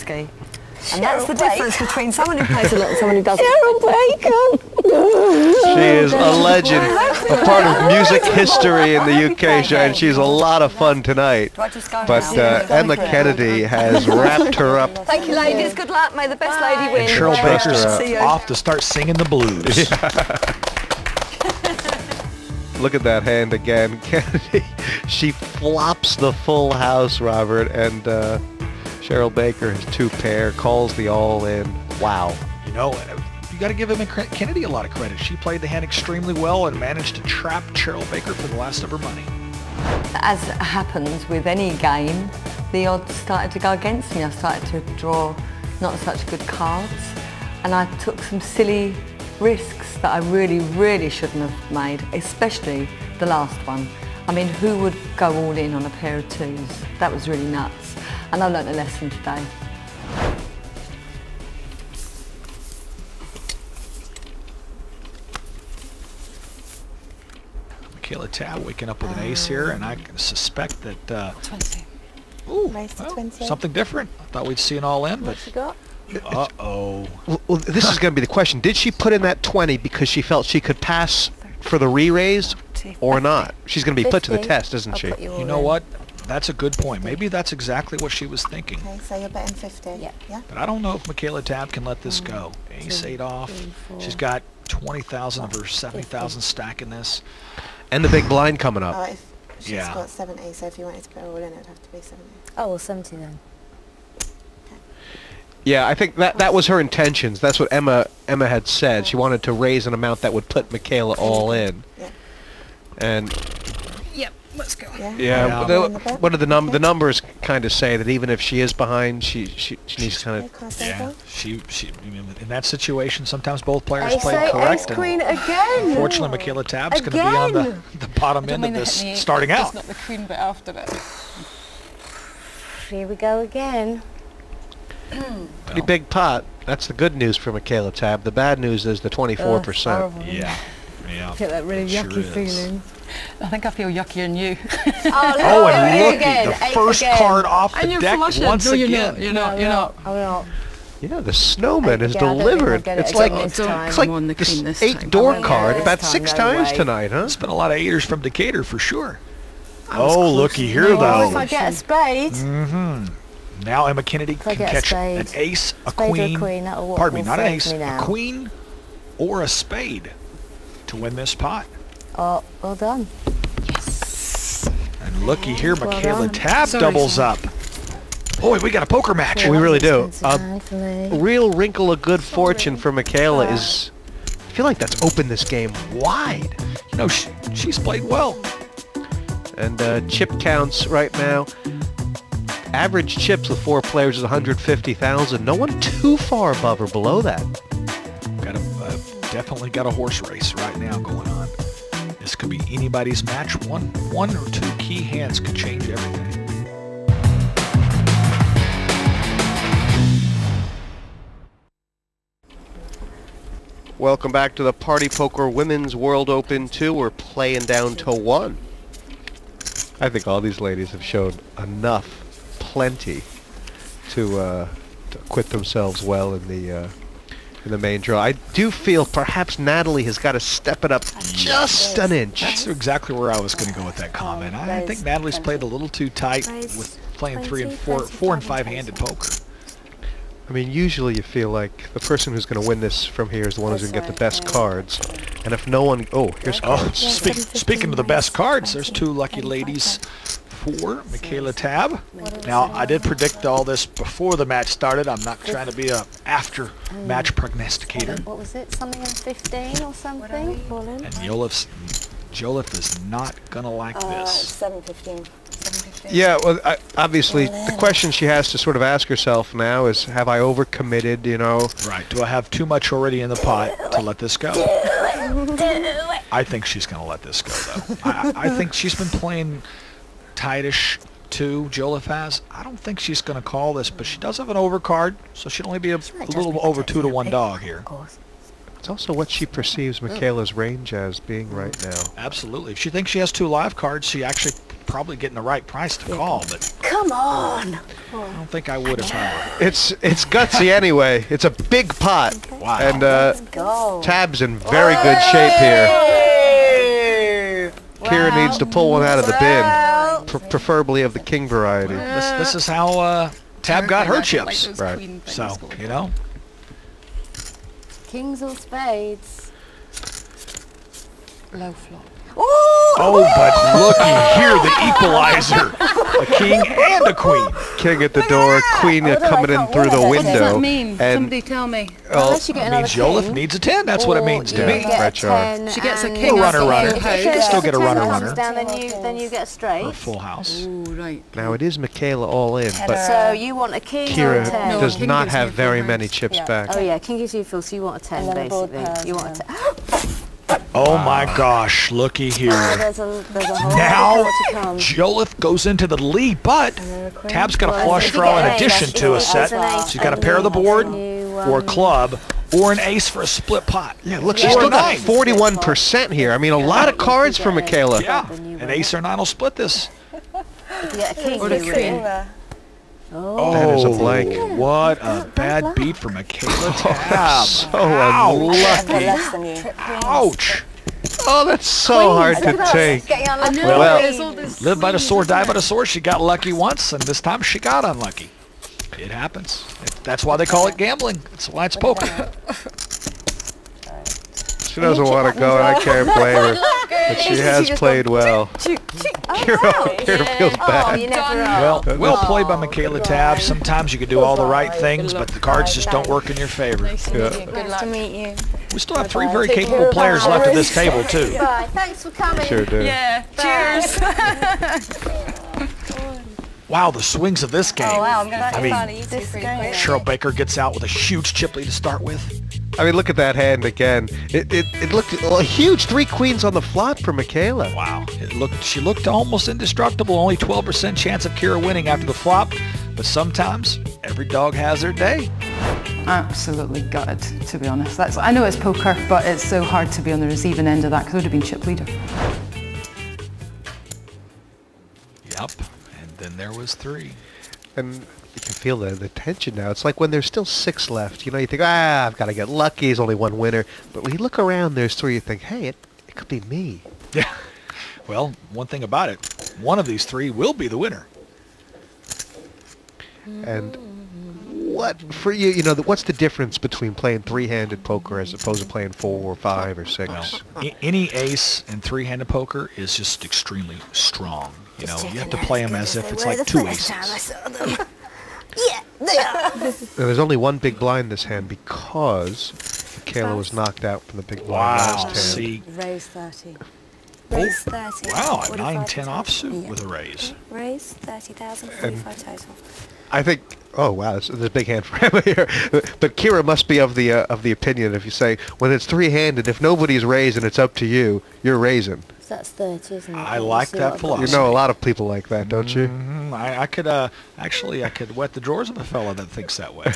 risky. And that's the difference between someone who plays a lot and someone who doesn't. Cheryl Baker! She is a legend, a part of music history in the UK, and she's a lot of fun tonight. But Emma Kennedy has wrapped her up. Thank you, ladies. Good luck. May the best lady win. And Cheryl Baker's off to start singing the blues. Look at that hand again. Kennedy, she flops the full house, Robert, and Cheryl Baker has 2 pair, calls the all-in. Wow. You know, you got to give him Kennedy a lot of credit. She played the hand extremely well and managed to trap Cheryl Baker for the last of her money. As happens with any game, the odds started to go against me. I started to draw not such good cards, and I took some silly risks that I really, really shouldn't have made, especially the last one. I mean, who would go all in on a pair of 2s? That was really nuts, and I learnt a lesson today. Michaela Tabb waking up with an ace here, and I suspect that 20. Ooh, Raise to well, 20. something different. I thought we'd see an all-in, but What you got? uh-oh. Well, this is going to be the question. Did she put in that 20 because she felt she could pass for the re-raise or not? She's going to be put to the 50. test, isn't I'll she? put you all You know in. what? That's a good point. Maybe that's exactly what she was thinking. Okay, so you're betting 50. Yeah. Yeah? But I don't know if Michaela Tabb can let this go. Ace 8 off. She's got 20,000 of her 70,000 stack in this. And the big blind coming up. Oh, if she's Yeah. got 70, so if you wanted to put her all in, it would have to be 70. Oh, well, 70 then. Yeah, I think that was her intentions. That's what Emma had said. She wanted to raise an amount that would put Michaela all in. Yeah. And Yep, let's go. Yeah? Yeah. what do the numbers kind of say that even if she is behind, she needs to kind Okay, of. cast Yeah, over. she I mean, in that situation, sometimes both players Ace play 8, correct. ace and queen again! unfortunately, Michaela Tabb's going to be on the bottom end of this starting out. Not the queen bit after it. Here we go again. Pretty big pot. That's the good news for Michaela Tabb. The bad news is the 24%. Horrible. Yeah. Yeah. Get that really it sure yucky is. feeling. I think I feel yuckier than you. Oh, and Eight looky, again, the eight first again. card off the And you're deck flushing. once No, you're again. not. You're not. You're not. I'm not. Yeah, the snowman is Yeah, I don't think I'll delivered. get it It's again like this time. it's like Come on, the queen this this 8 time. door I won't card get it about this 6 time, no times way. tonight, huh? It's been a lot of 8ers from Decatur for sure. was Oh, close. looky here No, Oh, if though. I get a spade, Now Emma Kennedy I can get a catch spade. an ace, a Spade or a queen, queen, that'll pardon me, will not an save ace, me a now. queen or a spade to win this pot. oh, well done. And looky here, Well Michaela done. Tabb Sorry, doubles up. Boy, we got a poker match. We really do. Expensive hand for me. Real wrinkle of good fortune for Michaela is, I feel like that's opened this game wide. You know, she's played well. And chip counts right now. Average chips with 4 players is 150,000. No one too far above or below that. Got definitely got a horse race right now going on. This could be anybody's match. One or two key hands could change everything. Welcome back to the Party Poker Women's World Open 2. We're playing down to 1. I think all these ladies have shown enough, plenty, to acquit themselves well in the main draw. I do feel perhaps Natalie has got to step it up just an inch. That's exactly where I was going to go with that comment. I think Natalie's played a little too tight with playing 3 and 4 and 5 handed poker. I mean, usually you feel like the person who's going to win this from here is the one who's going to get the best cards. And if no one... Oh, here's Oh, cards. speaking of the best cards, there's 2 lucky ladies for Michaela Tabb. Now, I did predict all this before the match started. I'm not trying to be a after-match prognosticator. What was it? Something in 15 or something? And Joliffe is not going to like this. 7.15. Yeah, well, obviously, the question she has to sort of ask herself now is, have I overcommitted, you know? Right. Do I have too much already in the pot to let this go? I think she's going to let this go, though. I think she's been playing tightish too, Joliffe has. I don't think she's going to call this, but she does have an overcard, so she'll only be a little over 2 to 1 dog here. Of course. It's also what she perceives Michaela's range as being right now. Absolutely. If she thinks she has 2 live cards, she actually probably getting the right price to call, but Come on. I don't think I would if I were. It's gutsy anyway. It's a big pot. Wow. And Go. Tab's in very good shape here. Kira needs to pull one out of the bin, preferably of the king variety. This is how Tab got her chips. Right. So, you know. Kings or spades? Low flop. Oh, but looky here, the equalizer. A king and a queen. King at the door, queen coming in through the What does window. that mean? And Somebody tell me. Unless you get It another means Joliffe king, needs a 10. That's what it or means to you me. get a Right, Char. 10 She gets a and- king runner, off runner. the If house. you Still get a runner, comes runner. down, then you get a straight. Or a full house. Ooh, right. Now it is Michaela all in, but So you want a king or a Kira 10? No, does king not gives have me a very full many house. chips back. Oh yeah, king gives you full, so you want a 10 And then a board basically. pairs, You want a yeah. 10. Oh my gosh, looky Oh, here. there's a whole Now, lot to come. Joliffe goes into the lead, but Tab's got a Well, flush if you draw get in an addition ace, to a if set. it's an ace, She's got a then pair of the you- board, you, or a club, or an ace for a split pot. Yeah, look, she's Or still got nine. 41% here. I mean, a lot of cards for Michaela. Yeah, an ace or 9 will split this. If you get a king, Or the you queen. win. That is a blank. What a bad beat for Michaela Tab. So Ouch. unlucky. Less than you. Ouch. Oh, that's so hard to take. Getting unlucky. Well, There's all this live by the queens, sword, die isn't by the there? sword. She got lucky once, and this time she got unlucky. It happens. That's why they call it gambling. That's why it's poker. She doesn't want to go, and I can't blame her. But she has played well. Kira feels Oh, bad. you never are. Well played by Michaela Tab. Sometimes you can do all the right things, but the cards just don't work in your favor. Nice to Yeah. meet you. Good Nice luck. to meet you. We still have 3 very capable players left at this table, too. Bye. Thanks for coming. Sure do. Yeah. Cheers. Wow, the swings of this game. Oh, wow, I'm going to I mean, finally eat this game. game. Cheryl Baker gets out with a huge chip lead to start with. I mean, look at that hand again. It looked a huge 3 queens on the flop for Michaela. Wow, she looked almost indestructible. Only 12% chance of Kira winning after the flop. But sometimes every dog has their day. Absolutely gutted, to be honest. I know it's poker, but it's so hard to be on the receiving end of that because I would have been chip leader. Yep, and then there was 3. And you can feel the tension now. It's like when there's still 6 left. You know, you think, I've got to get lucky. There's only 1 winner. But when you look around, there's 3. You think, hey, it could be me. Yeah. Well, one thing about it, one of these 3 will be the winner. And what for you? You know, what's the difference between playing 3-handed poker as opposed to playing 4 or 5 or 6? Well, any ace in 3-handed poker is just extremely strong. You know, you have to play them as if it's like 2 aces. And there's only 1 big blind this hand because Michaela was knocked out from the big blind last Wow, hand. see. Raise 30. Oh, Raise 30. wow, a 45 9-10 offsuit Yeah. with a raise. Raise 30,000, 45 total. I think. Oh wow, there's a big hand for Emma here. But Kira must be of the opinion if you say when it's 3-handed, if nobody's raising, it's up to you. You're raising. So that's 30, isn't it? I like that philosophy. You know a lot of people like that, don't you? I could actually I could wet the drawers of a fella that thinks that way.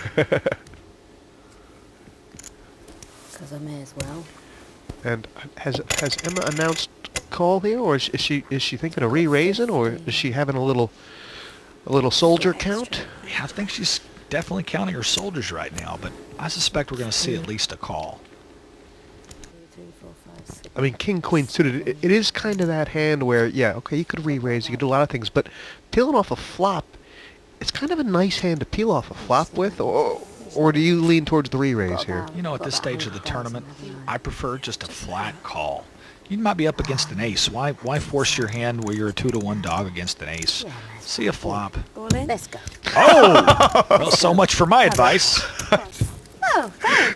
Because I may as well. And has Emma announced call here, or is she thinking of re-raising, or is she having a little soldier count? Yeah, I think she's definitely counting her soldiers right now, but I suspect we're going to see at least a call. 2, 3, 4, 5, 6. I mean, King Queen suited. It is kind of that hand where, yeah, okay, you could re-raise, you could do a lot of things, but peeling off a flop, it's kind of a nice hand to peel off a flop with, or do you lean towards the re-raise here? You know, at this stage of the tournament, I prefer just a flat call. You might be up against an ace. Why force your hand where you're a 2-to-1 dog against an ace? See a flop. All in. Let's go. Oh! Well, so much for my advice.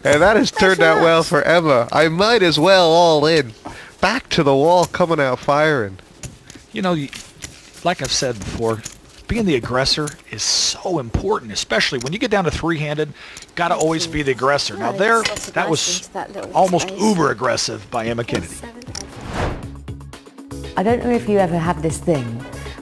And that has turned out well for Emma. I might as well all in. Back to the wall, coming out firing. You know, like I've said before, being the aggressor is so important, especially when you get down to 3-handed. Got to always be the aggressor. Now there, that was almost uber aggressive by Emma Kennedy. 7. I don't know if you ever have this thing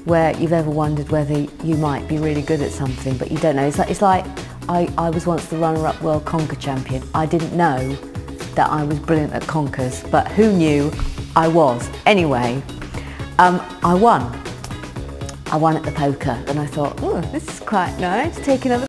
where you've ever wondered whether you might be really good at something, but you don't know. It's like I was once the runner-up world conquer champion. I didn't know that I was brilliant at conkers, but who knew I was? Anyway, I won. I won at the poker, and I thought, oh, this is quite nice, take another